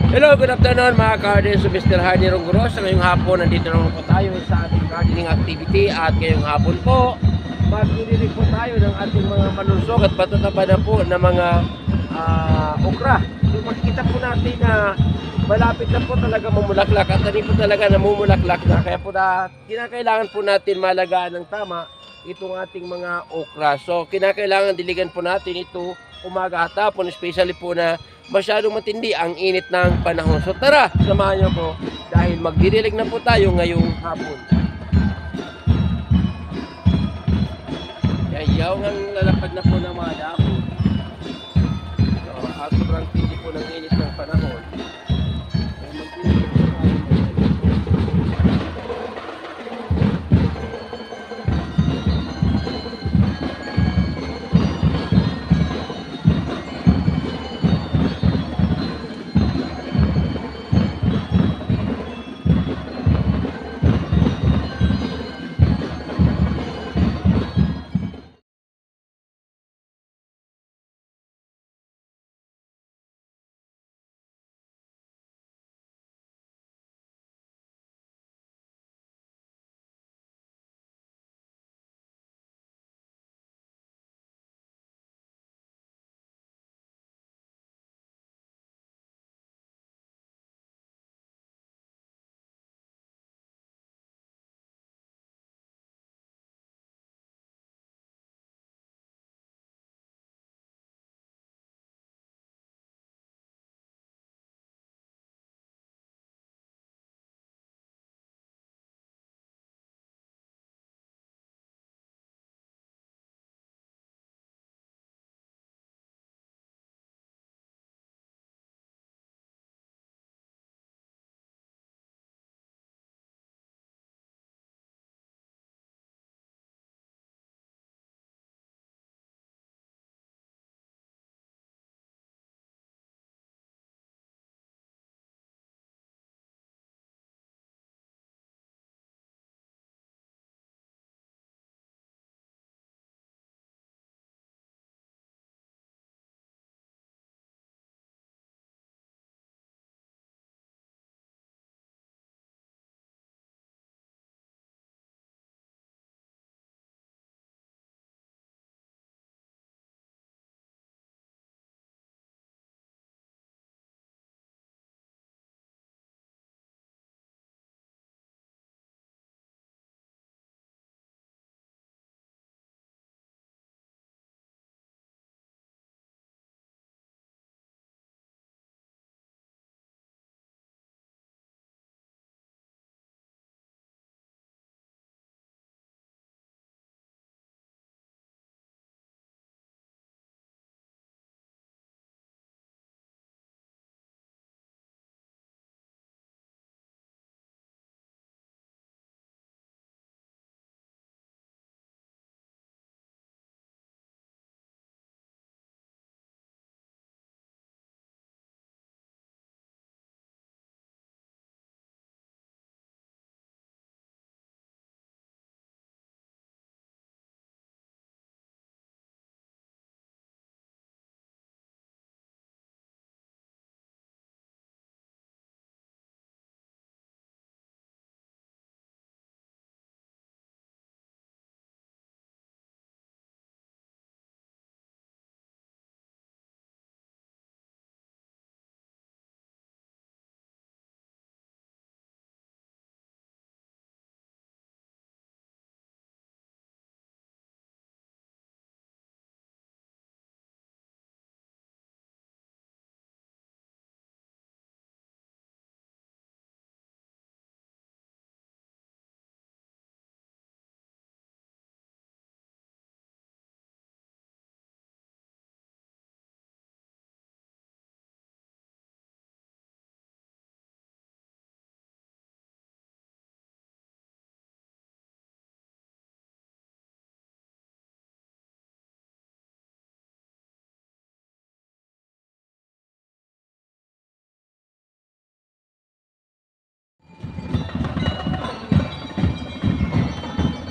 Hello, good afternoon mga gardeners. So Mr. Hardy Rongoros. Sa ngayong hapon, nandito naman po tayo sa ating gardening activity. At ngayong hapon po, magkirinig po tayo ng ating mga malusog at patataba na po ng mga okra. So makikita po natin na malapit na po talaga mamulaklak at hindi po talaga namumulaklak na. Kaya po kinakailangan po natin malagaan ng tama itong ating mga okra. So kinakailangan diligan po natin ito umaga at hapon, especially po na masyadong matindi ang init ng panahon. So tara, samahan niyo po dahil magdidilig na po tayo ngayong hapon. Yayaw ang lalapad na po ng mga dahon. So at sobrang tindi po ng init ng panahon.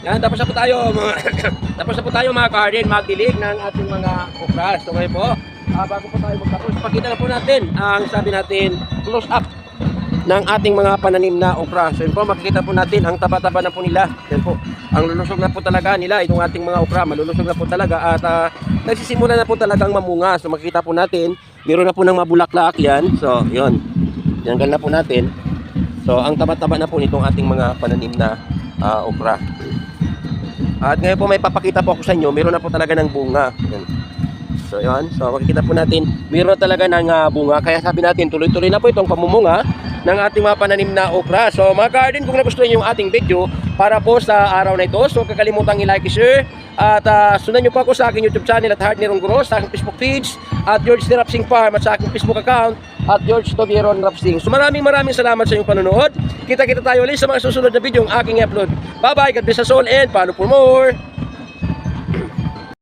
Yan, tapos na po tayo mga tapos na po tayo mga garden magdilig ng ating mga okra. So ngayon po, bago po tayo magtapos, pakita na po natin ang sabi natin close up ng ating mga pananim na okra. So yun po, makikita po natin ang taba-taba na po nila. Yan po, ang lulusog na po talaga nila itong ating mga okra, malulusog na po talaga at nagsisimula na po talagang mamunga. So makikita po natin, meron na po ng mabulaklak yan. So yun, tinanggal na po natin. So ang taba-taba na po nitong ating mga pananim na okra. At ngayon po may papakita po ako sa inyo, meron na po talaga ng bunga. Yan. So yun, so makikita po natin, meron na talaga ng bunga. Kaya sabi natin, tuloy-tuloy na po itong pamumunga ng ating mga pananim na okra. So mga garden, kung nagustuhan nyo yung ating video para po sa araw na ito, so kakalimutang i-like, i-share at sundan nyo po ako sa aking YouTube channel at Hardin Gross, sa aking Facebook page at George de Rapsing Farm at sa aking Facebook account at George Tobieron Rapsing. So maraming salamat sa inyong panonood. Kita-kita tayo ulit sa mga susunod na video ang aking i-upload. Bye bye, God bless us all and follow for more.